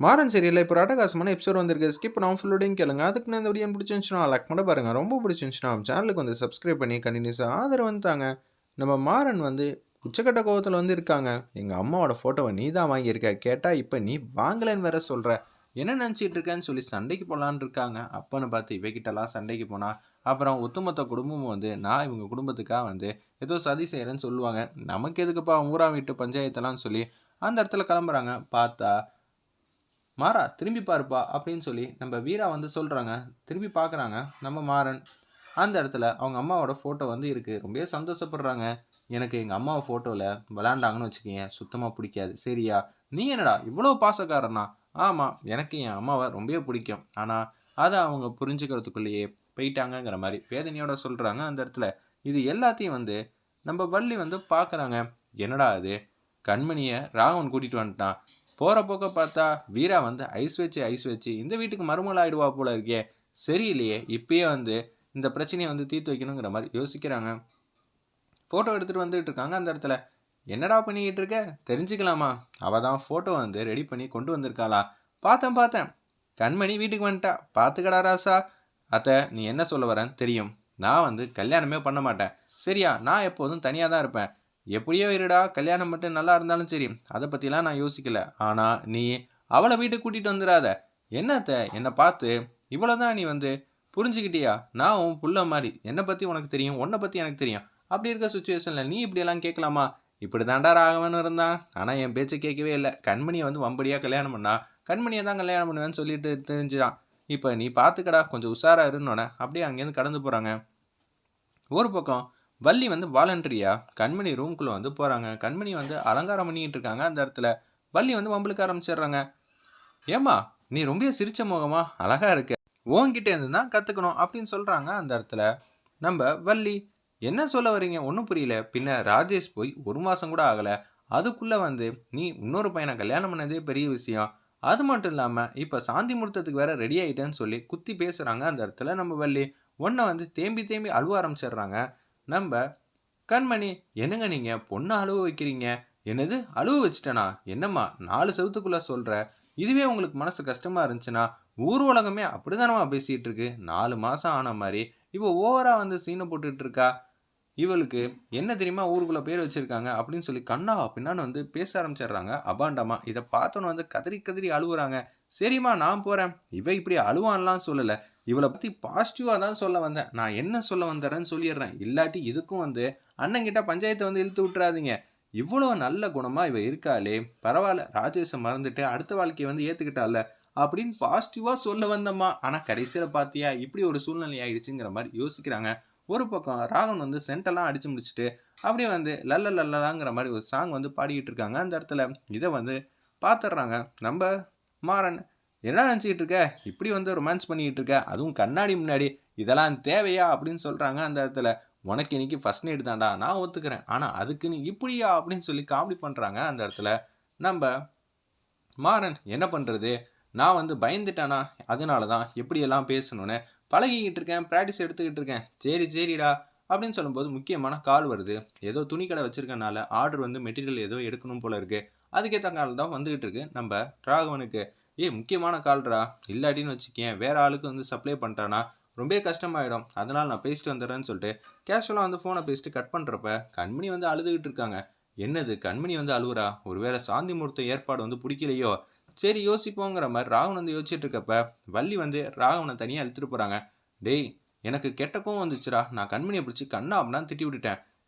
மாறன் சீரியல்ல இப்போ ஒரு அட்டகாசமான எபிசோட் வந்திருக்கு. ஸ்கிப் பண்ணாம ஃபுல்லோடையும் கேளுங்க. அதுக்கு நான் இந்த வீடியோ பிடிச்சிருந்துச்சுன்னா லைக் பண்ண பாருங்க. ரொம்ப பிடிச்சிருந்துச்சுன்னா சேனலுக்கு வந்து சப்ஸ்கிரைப் பண்ணி கண்டினியூஸாக ஆதரவு வந்துட்டாங்க. நம்ம மாறன் வந்து உச்சக்கட்ட கோவத்தில் வந்து இருக்காங்க. எங்கள் அம்மாவோட ஃபோட்டோவை நீ தான் வாங்கியிருக்க, கேட்டால் இப்போ நீ வாங்கலைன்னு வேற சொல்கிற, என்ன நினச்சிட்டு இருக்கேன்னு சொல்லி சண்டைக்கு போகலான்னு இருக்காங்க. அப்பன்னு பார்த்து இவகிட்டலாம் சண்டைக்கு போனால் அப்புறம் ஒட்டுமொத்த குடும்பமும் வந்து நான் இவங்க குடும்பத்துக்காக வந்து ஏதோ சதி செய்கிறேன்னு சொல்லுவாங்க. நமக்கு எதுக்குப்பா ஊரா வீட்டு பஞ்சாயத்தெல்லாம் சொல்லி அந்த இடத்துல கிளம்புறாங்க. பார்த்தா மாறா திரும்பி பாருப்பா அப்படின்னு சொல்லி நம்ம வீரா வந்து சொல்கிறாங்க. திரும்பி பார்க்குறாங்க நம்ம மாறன். அந்த இடத்துல அவங்க அம்மாவோட ஃபோட்டோ வந்து இருக்குது. ரொம்பவே சந்தோஷப்படுறாங்க. எனக்கு எங்கள் அம்மாவை ஃபோட்டோவில் விளாண்டாங்கன்னு வச்சுக்கோங்க சுத்தமாக பிடிக்காது. சரியா, நீ என்னடா இவ்வளோ பாசக்காரனா? ஆமாம், எனக்கு என் அம்மாவை ரொம்பவே பிடிக்கும். ஆனால் அதை அவங்க புரிஞ்சுக்கிறதுக்குள்ளேயே போயிட்டாங்கங்கிற மாதிரி வேதனையோட சொல்கிறாங்க அந்த இடத்துல. இது எல்லாத்தையும் வந்து நம்ம வள்ளி வந்து பார்க்குறாங்க. என்னடா அது, கண்மணியை ராகவன் கூட்டிகிட்டு வந்துட்டான். போகிற போக்க பார்த்தா வீரா வந்து ஐஸ் வச்சு இந்த வீட்டுக்கு மருமகள் ஆகிடுவா போல இருக்கே. சரியில்லையே, இப்பயே வந்து இந்த பிரச்சனையை வந்து தீர்த்து வைக்கணுங்கிற மாதிரி யோசிக்கிறாங்க. ஃபோட்டோ எடுத்துகிட்டு வந்துட்டு இருக்காங்க அந்த இடத்துல. என்னடா பண்ணிக்கிட்டு இருக்க, தெரிஞ்சுக்கலாமா? அவள் தான் ஃபோட்டோ வந்து ரெடி பண்ணி கொண்டு வந்திருக்காளா? பார்த்தேன். கண்மணி வீட்டுக்கு வந்துட்டா. பார்த்துக்கடா ராசா. அத்தை, நீ என்ன சொல்ல வரேன்னு தெரியும். நான் வந்து கல்யாணமே பண்ண மாட்டேன். சரியா, நான் எப்போதும் தனியாக தான் இருப்பேன். எப்படியோ இருடா, கல்யாணம் மட்டும் நல்லா இருந்தாலும் சரி, அதை பற்றிலாம் நான் யோசிக்கல. ஆனால் நீ அவளை வீட்டுக்கு கூட்டிகிட்டு வந்துடாத. என்னத்த என்னை பார்த்து இவ்வளோதான் நீ வந்து புரிஞ்சுக்கிட்டியா? நான் உன் புள்ள மாதிரி. என்னை பற்றி உனக்கு தெரியும், உன்னை பற்றி எனக்கு தெரியும். அப்படி இருக்க சுச்சுவேஷனில் நீ இப்படியெல்லாம் கேட்கலாமா? இப்படி தாண்டா ராகவன் இருந்தான். ஆனால் என் பேச்சை கேட்கவே இல்லை. கண்மணியை வந்து வம்படியாக கல்யாணம் பண்ணா, கண்மணியை தான் கல்யாணம் பண்ணுவேன்னு சொல்லிட்டு தெரிஞ்சுதான். இப்போ நீ பார்த்துக்கடா, கொஞ்சம் உஷாரா இருன்னோன்னே அப்படியே அங்கேருந்து கடந்து போகிறாங்க. ஒரு பக்கம் வள்ளி வந்து வாலண்டரியா கண்மணி ரூம்குள்ளே வந்து போகிறாங்க. கண்மணி வந்து அலங்காரம் பண்ணிக்கிட்டு இருக்காங்க. அந்த இடத்துல வள்ளி வந்து வம்பளுக்க ஆரம்பிச்சிடுறாங்க. ஏம்மா, நீ ரொம்ப சிரிச்ச முகமா அழகா இருக்க, உன்கிட்ட இருந்து தான் கற்றுக்கணும் அப்படின்னு சொல்கிறாங்க. அந்த இடத்துல நம்ம வள்ளி, என்ன சொல்ல வரீங்க, ஒன்றும் புரியல. பின்ன ராஜேஷ் போய் 1 மாதம் கூட ஆகலை, அதுக்குள்ளே வந்து நீ இன்னொரு பையனை கல்யாணம் பண்ணதே பெரிய விஷயம். அது மட்டும் இல்லாமல் இப்போ சாந்தி முகூர்த்தத்துக்கு வேற ரெடி ஆகிட்டேன்னு சொல்லி குத்தி பேசுகிறாங்க. அந்த இடத்துல நம்ம வள்ளி ஒன்றை வந்து தேம்பி அழுவ ஆரம்பிச்சிடுறாங்க. நம்ம கண்மணி, என்னங்க நீங்கள் பொண்ணை அழுவ வைக்கிறீங்க? என்னது அழுவ வச்சுட்டேனா? என்னம்மா 4 செவத்துக்குள்ளே சொல்கிற? இதுவே உங்களுக்கு மனசு கஷ்டமாக இருந்துச்சுன்னா ஊர் உலகமே அப்படிதானமா பேசிகிட்டு இருக்கு. 4 மாதம் ஆன மாதிரி இப்போ ஓவராக வந்து சீனை போட்டுட்டு இருக்கா. இவளுக்கு என்ன தெரியுமா ஊருக்குள்ளே பேர் வச்சுருக்காங்க அப்படின்னு சொல்லி கண்ணா பின்னான்னு வந்து பேச ஆரம்பிச்சிடுறாங்க அபாண்டமா. இதை பார்த்தோன்னு வந்து கதறி அழுவுறாங்க. சரிம்மா நான் போகிறேன். இவ இப்படி அழுவான்லாம் சொல்லலை, இவளை பற்றி பாசிட்டிவாக தான் சொல்ல வந்தேன். நான் என்ன சொல்ல வந்தேன்னு சொல்லிடுறேன். இல்லாட்டி இதுக்கும் வந்து அண்ணங்கிட்ட பஞ்சாயத்தை வந்து இழுத்து விட்டுறாதீங்க. இவ்வளோ நல்ல குணமாக இவ இருக்காளே, பரவாயில்ல, ராஜேஷை மறந்துட்டு அடுத்த வாழ்க்கையை வந்து ஏற்றுக்கிட்டால அப்படின்னு பாசிட்டிவாக சொல்ல வந்தம்மா. ஆனால் கடைசியில் பார்த்தியா இப்படி ஒரு சூழ்நிலை ஆயிடுச்சுங்கிற மாதிரி யோசிக்கிறாங்க. ஒரு பக்கம் ராகவன் வந்து சென்டெல்லாம் அடித்து முடிச்சுட்டு அப்படியே வந்து லல்ல லல்லலாங்கிற மாதிரி ஒரு சாங் வந்து பாடிக்கிட்டு இருக்காங்க. அந்த இடத்துல இதை வந்து பார்த்துட்றாங்க நம்ம மாறன். என்ன நினச்சிக்கிட்டு இருக்க, இப்படி வந்து ரொமான்ஸ் பண்ணிக்கிட்டு இருக்க, அதுவும் கண்ணாடி முன்னாடி, இதெல்லாம் தேவையா அப்படின்னு சொல்கிறாங்க. அந்த இடத்துல உனக்கு இன்னைக்கு ஃபர்ஸ்ட் நைட் தான்டா, நான் ஒத்துக்கிறேன், ஆனால் அதுக்கு நீ இப்படியா அப்படின்னு சொல்லி காமெடி பண்ணுறாங்க. அந்த இடத்துல நம்ம மாறன் என்ன பண்ணுறது, நான் வந்து பயந்துட்டேனா, அதனால தான் எப்படியெல்லாம் பேசணுன்னு பழகிக்கிட்டு இருக்கேன், ப்ராக்டிஸ் எடுத்துக்கிட்டு இருக்கேன். சரிடா அப்படின்னு சொல்லும்போது முக்கியமான கால் வருது. ஏதோ துணி கடை வச்சுருக்கனால ஆர்டர் வந்து மெட்டீரியல் ஏதோ எடுக்கணும் போல இருக்குது. அதுக்கேற்ற கால் தான் வந்துக்கிட்டு இருக்கு நம்ம ராகவனுக்கு. முக்கியமான கால்ரா, இல்லாட்டின்னு வச்சுக்கேன் வேற ஆளுக்கு வந்து சப்ளை பண்ணிட்டானா ரொம்ப கஷ்டமாயிடும், அதனால் நான் பேசிட்டு வந்துடுறேன்னு சொல்லிட்டு கேஷுவலாக வந்து ஃபோனை பேசிட்டு கட் பண்ணுறப்ப கண்மணி வந்து அழுதுகிட்டு இருக்காங்க. என்னது கண்மணி வந்து அழுவுறா, ஒருவேளை சாந்தி முகூர்த்த ஏற்பாடு வந்து பிடிக்கலையோ, சரி யோசிப்போங்கிற மாதிரி ராகவன் வந்து யோசிச்சுட்டு இருக்கப்ப வள்ளி வந்து ராகவனை தனியாக இழுத்துட்டு போகிறாங்க. டேய், எனக்கு கெட்ட கோவம் வந்துச்சுடா, நான் கண்மணியை பிடிச்சி கண்ணா அப்படின்னா திட்டி விட்டுட்டேன்.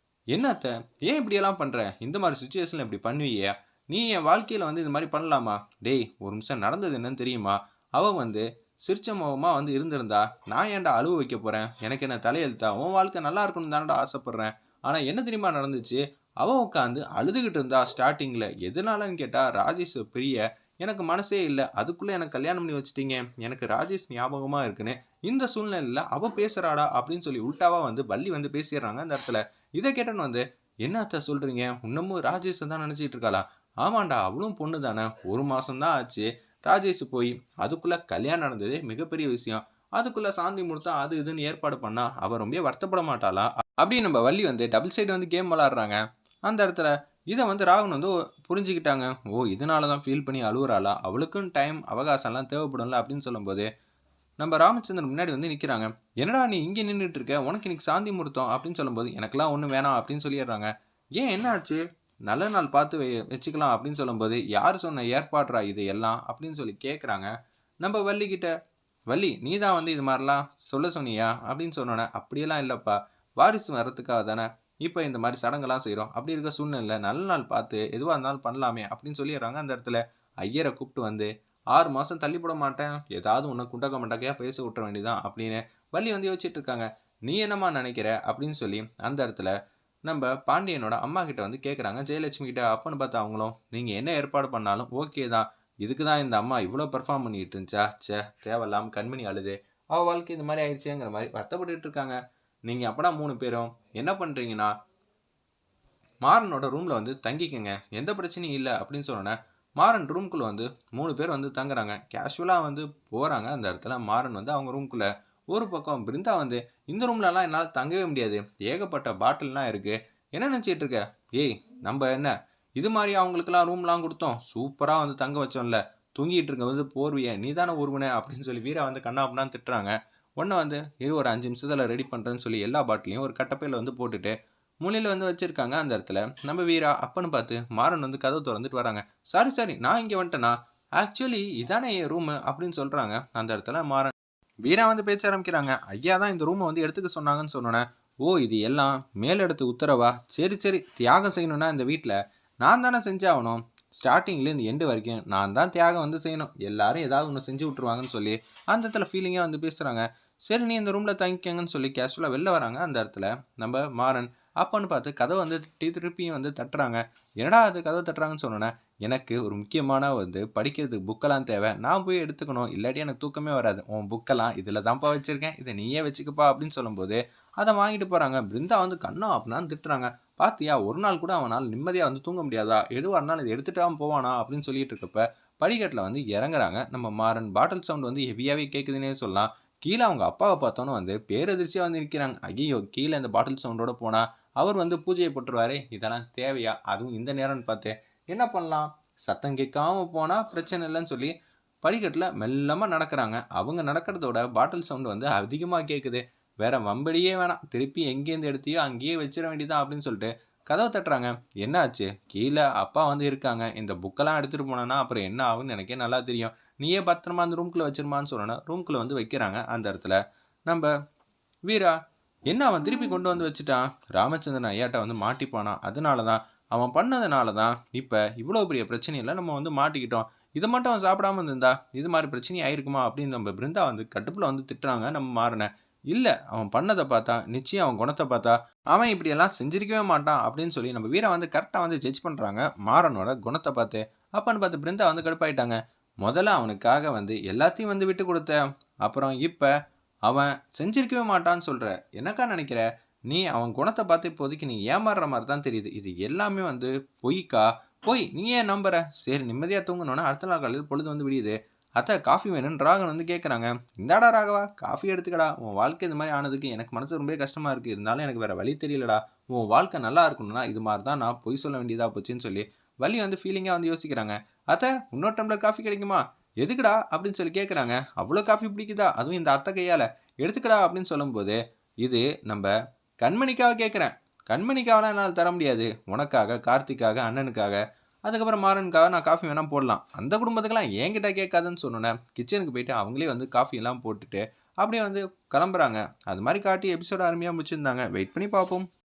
என்னத்த ஏன் இப்படியெல்லாம் பண்ணுற, இந்த மாதிரி சுச்சுவேஷனில் இப்படி பண்ணுவியா, நீ என் வாழ்க்கையில் வந்து இந்த மாதிரி பண்ணலாமா? டேய், ஒரு நிமிஷம் நடந்தது என்னன்னு தெரியுமா? அவன் வந்து சிரிச்ச முகமாக வந்து இருந்திருந்தா நான் ஏன்டா அழுவ வைக்க போகிறேன், எனக்கு என்ன தலையெழுத்தா, உன் வாழ்க்கை நல்லா இருக்கணும் தானடா ஆசைப்பட்றேன். ஆனால் என்ன தெரியுமா நடந்துச்சு, அவன் உட்காந்து அழுதுகிட்டு இருந்தா ஸ்டார்டிங்கில். எதனாலன்னு கேட்டால் ராஜேஷ் பிரிய எனக்கு மனசே இல்லை, அதுக்குள்ளே எனக்கு கல்யாணம் பண்ணி வச்சுட்டீங்க, எனக்கு ராஜேஷ் ஞாபகமாக இருக்குன்னு இந்த சூழ்நிலையில் அவள் பேசுகிறாடா அப்படின்னு சொல்லி உல்ட்டாவாக வந்து வள்ளி வந்து பேசிடுறாங்க. அந்த இடத்துல இதை கேட்டேன்னு வந்து என்னத்த சொல்கிறீங்க, இன்னமும் ராஜேஷ் தான் நினச்சிட்டு இருக்காளா? ஆமாண்டா, அவளும் பொண்ணு தானே, 1 மாதம்தான் ஆச்சு ராஜேஷ் போய், அதுக்குள்ளே கல்யாணம் நடந்ததே மிகப்பெரிய விஷயம். அதுக்குள்ளே சாந்தி முகூர்த்தம் அது இதுன்னு ஏற்பாடு பண்ணால் அவள் ரொம்ப வருத்தப்பட மாட்டாளா அப்படின்னு நம்ம வள்ளி வந்து டபுள் சைடு வந்து கேம் விளாட்றாங்க. அந்த இடத்துல இதை வந்து ராகவன் வந்து புரிஞ்சுக்கிட்டாங்க. ஓ, இதனால தான் ஃபீல் பண்ணி அழுவுறாளா, அவளுக்குன்னு டைம் அவகாசம்லாம் தேவைப்படும்ல அப்படின்னு சொல்லும்போது நம்ம ராமச்சந்திரன் முன்னாடி வந்து நிற்கிறாங்க. என்னடா நீ இங்கே நின்றுட்டு இருக்க, உனக்கு இன்னைக்கு சாந்தி முகூர்த்தம் அப்படின்னு சொல்லும்போது எனக்கெல்லாம் ஒன்றும் வேணாம் அப்படின்னு சொல்லிடுறாங்க. ஏன் என்ன ஆச்சு, நல்ல நாள் பார்த்து வச்சுக்கலாம் அப்படின்னு சொல்லும்போது யார் சொன்ன ஏற்பாடுறா இது எல்லாம் அப்படின்னு சொல்லி கேட்குறாங்க நம்ம வள்ளி கிட்ட. வள்ளி, நீ தான் வந்து இது மாதிரிலாம் சொல்ல சொன்னியா அப்படின்னு சொன்னோன்னே, அப்படியெல்லாம் இல்லைப்பா, வாரிசு வரத்துக்காக தானே இப்போ இந்த மாதிரி சடங்கெல்லாம் செய்கிறோம், அப்படி இருக்க சூழ்நிலை நல்ல நாள் பார்த்து எதுவாக இருந்தாலும் பண்ணலாமே அப்படின்னு சொல்லிடுறாங்க. அந்த இடத்துல ஐயரை கூப்பிட்டு வந்து 6 மாதம் தள்ளி போட மாட்டேன், ஏதாவது ஒன்று குண்டக்க மண்டக்கையாக பேச விட்டுற வேண்டியதான் அப்படின்னு வள்ளி வந்து யோசிச்சுட்டு இருக்காங்க. நீ என்னம்மா நினைக்கிற அப்படின்னு சொல்லி அந்த இடத்துல நம்ம பாண்டியனோட அம்மா கிட்ட வந்து கேட்குறாங்க, ஜெயலட்சுமி கிட்ட. அப்பன்னு பார்த்தா அவங்களும், நீங்கள் என்ன ஏற்பாடு பண்ணாலும் ஓகே தான், இதுக்கு தான் இந்த அம்மா இவ்வளோ பெர்ஃபார்ம் பண்ணிட்டு இருந்துச்சா, சே தேவையில்லாமல் கண்மணி அழுது அவள் வாழ்க்கை இந்த மாதிரி ஆயிடுச்சுங்கிற மாதிரி வருத்தப்பட்டு இருக்காங்க. நீங்கள் அப்படா 3 பேரும் என்ன பண்ணுறீங்கன்னா மாறனோட ரூமில் வந்து தங்கிக்கங்க, எந்த பிரச்சனையும் இல்லை அப்படின்னு சொன்னோன்னே மாறன் ரூம்குள்ளே வந்து 3 பேர் வந்து தங்குறாங்க. கேஷுவலாக வந்து போகிறாங்க. அந்த இடத்துல மாறன் வந்து அவங்க ரூம்குள்ளே ஒரு பக்கம் பிருந்தா வந்து, இந்த ரூம்லலாம் என்னால் தங்கவே முடியாது, ஏகப்பட்ட பாட்டில்லாம் இருக்குது, என்ன நினச்சிட்டு இருக்க, ஏய் நம்ம என்ன இது மாதிரி அவங்களுக்குலாம் ரூம்லாம் கொடுத்தோம், சூப்பராக வந்து தங்க வச்சோம்ல, தூங்கிட்டு இருக்க வந்து போர்வையை நீ தானே உருவின அப்படின்னு சொல்லி வீரா வந்து கண்ணாப்பண்ணான்னு திட்டுறாங்க. ஒன்றை வந்து இது ஒரு 5 நிமிஷத்தில் ரெடி பண்ணுறேன்னு சொல்லி எல்லா பாட்டிலையும் ஒரு கட்டப்பையில் வந்து போட்டுட்டு மூலையில் வந்து வச்சிருக்காங்க. அந்த இடத்துல நம்ம வீரா அப்பன்னு பார்த்து மாறன் வந்து கதவு திறந்துட்டு வராங்க. சாரி சாரி, நான் இங்கே வந்துட்டேனா, ஆக்சுவலி இதானே என் ரூமு அப்படின்னு சொல்கிறாங்க. அந்த இடத்துல மாறன் வீரா வந்து பேச்ச ஆரம்பிக்கிறாங்க. ஐயா தான் இந்த ரூமை வந்து எடுத்துக்க சொன்னாங்கன்னு சொன்னோன்னே, ஓ இது எல்லாம் மேலிடத்து உத்தரவா, சரி சரி, தியாகம் செய்யணும்னா இந்த வீட்டில் நான் தானே செஞ்சாகணும், ஸ்டார்டிங்லேருந்து எண்டு வரைக்கும் நான் தான் தியாகம் வந்து செய்யணும், எல்லாரும் ஏதாவது ஒன்று செஞ்சு விட்ருவாங்கன்னு சொல்லி அந்த இடத்துல ஃபீலிங்காக வந்து பேசுகிறாங்க. சரி நீ இந்த ரூமில் தங்கிக்கங்கன்னு சொல்லி கேஷுவலாக வெளில வராங்க. அந்த இடத்துல நம்ம மாறன் அப்பன்னு பார்த்து கதவை வந்து திருப்பியும் வந்து தட்டுறாங்க. என்னடா அது கதவை தட்டுறாங்கன்னு சொன்னோன்னே, எனக்கு ஒரு முக்கியமான வந்து படிக்கிறதுக்கு புக்கெல்லாம் தேவை, நான் போய் எடுத்துக்கணும், இல்லாட்டி எனக்கு தூக்கமே வராது, உன் புக்கெல்லாம் இதில் தான்ப்பா வச்சுருக்கேன், இதை நீயே வச்சுக்கப்பா அப்படின்னு சொல்லும்போது அதை வாங்கிட்டு போகிறாங்க. பிருந்தா வந்து கண்ணா அப்படின்னான்னு திட்டுறாங்க. பார்த்தியா, ஒரு நாள் கூட அவனால் நிம்மதியாக வந்து தூங்க முடியாதா, எதுவாக இருந்தாலும் இதை எடுத்துட்டாமல் போவானா அப்படின்னு சொல்லிட்டு இருக்கப்ப படிக்கட்டில் வந்து இறங்குறாங்க நம்ம மாறன். பாட்டில் சவுண்ட் வந்து ஹெவியாகவே கேட்குதுன்னே சொல்லலாம். கீழே அவங்க அப்பாவை பார்த்தோன்னு வந்து பேரதிர்ச்சியாக வந்து நிற்கிறாங்க. ஐயோ, கீழே இந்த பாட்டில் சவுண்டோட போனால் அவர் வந்து பூஜையை போட்டுருவாரு, இதெல்லாம் தேவையா, அதுவும் இந்த நேரம்னு பார்த்து என்ன பண்ணலாம், சத்தம் கேட்காம போனால் பிரச்சனை இல்லைன்னு சொல்லி படிக்கட்டில் மெல்லமாக நடக்கிறாங்க. அவங்க நடக்கிறதோட பாட்டில் சவுண்டு வந்து அதிகமாக கேட்குது. வேற வம்படியே வேணாம், திருப்பி எங்கேருந்து எடுத்தியோ அங்கேயே வச்சிட வேண்டியதான் அப்படின்னு சொல்லிட்டு கதவை தட்டுறாங்க. என்னாச்சு, கீழே அப்பா வந்து இருக்காங்க, இந்த புக்கெல்லாம் எடுத்துகிட்டு போனேன்னா அப்புறம் என்ன ஆகுன்னு எனக்கே நல்லா தெரியும், நீயே பத்திரமா அந்த ரூம்குள்ளே வச்சிருமான்னு சொன்னோன்னா ரூம்குள்ளே வந்து வைக்கிறாங்க. அந்த இடத்துல நம்ம வீரா, என்ன அவன் திருப்பி கொண்டு வந்து வச்சுட்டான், ராமச்சந்திரன் ஐயாட்ட வந்து மாட்டிப்பானா, அதனால தான் அவன் பண்ணதுனால தான் இப்போ இவ்வளோ பெரிய பிரச்சனையில் நம்ம வந்து மாட்டிக்கிட்டோம், இதை மட்டும் அவன் சாப்பிடாம இருந்திருந்தா இது மாதிரி பிரச்சனை ஆயிருக்குமா அப்படின்னு நம்ம பிருந்தா வந்து கட்டுப்பில் வந்து திட்டுறாங்க நம்ம மாறனை. இல்லை, அவன் பண்ணதை பார்த்தா நிச்சயம் அவன் குணத்தை பார்த்தா அவன் இப்படியெல்லாம் செஞ்சிருக்கவே மாட்டான் அப்படின்னு சொல்லி நம்ம வீரா வந்து கரெக்டாக வந்து ஜட்ஜ் பண்ணுறாங்க மாறனோட குணத்தை பார்த்து. அப்பன்னு பார்த்து பிருந்தா வந்து கடுப்பாயிட்டாங்க. முதல்ல அவனுக்காக வந்து எல்லாத்தையும் வந்து விட்டு கொடுத்த, அப்புறம் இப்போ அவன் செஞ்சிருக்கவே மாட்டான்னு சொல்கிற, என்னக்கா நினைக்கிற, நீ அவன் குணத்தை பார்த்து இப்போதைக்கு நீ ஏமாறுற மாதிரி தான் தெரியுது, இது எல்லாமே வந்து பொய்க்கா, போய் நீ ஏன் நம்புற, சரி நிம்மதியாக தூங்கணுன்னா அடுத்த நாள் காலையில் பொழுது வந்து விடியுது, அத்தை காஃபி வேணும்னு ராகவன் வந்து கேட்குறாங்க. இந்தாடா ராகவா, காஃபி எடுத்துக்கடா, உன் வாழ்க்கை இந்த மாதிரி ஆனதுக்கு எனக்கு மனசு ரொம்ப கஷ்டமாக இருக்குது, இருந்தாலும் எனக்கு வேறு வழி தெரியலடா, உன் வாழ்க்கை நல்லா இருக்கணும்னா இது மாதிரி தான் நான் பொய் சொல்ல வேண்டியதாக போச்சுன்னு சொல்லி வள்ளி வந்து ஃபீலிங்காக வந்து யோசிக்கிறாங்க. அத்தை இன்னொரு டம்ளர் காஃபி கிடைக்குமா, எதுக்குடா அப்படின்னு சொல்லி கேட்குறாங்க. அவ்வளோ காஃபி பிடிக்குதா, அதுவும் இந்த அத்தை கையால், எடுத்துக்கடா அப்படின்னு சொல்லும்போது, இது நம்ம கண்மணிக்காக கேட்குறேன், கண்மணிக்காகலாம் என்னால் தர முடியாது, உனக்காக, கார்த்திக்காக, அண்ணனுக்காக, அதுக்கப்புறம் மாறனுக்காக நான் காஃபி வேணால் போடலாம், அந்த குடும்பத்துக்கெல்லாம் என்கிட்ட கேட்காதுன்னு சொன்னோன்னே கிச்சனுக்கு போயிட்டு அவங்களே வந்து காஃபி எல்லாம் போட்டுட்டு அப்படியே வந்து கிளம்புறாங்க. அது மாதிரி காட்டி எபிசோட அருமையாக முடிச்சிருந்தாங்க. வெயிட் பண்ணி பார்ப்போம்.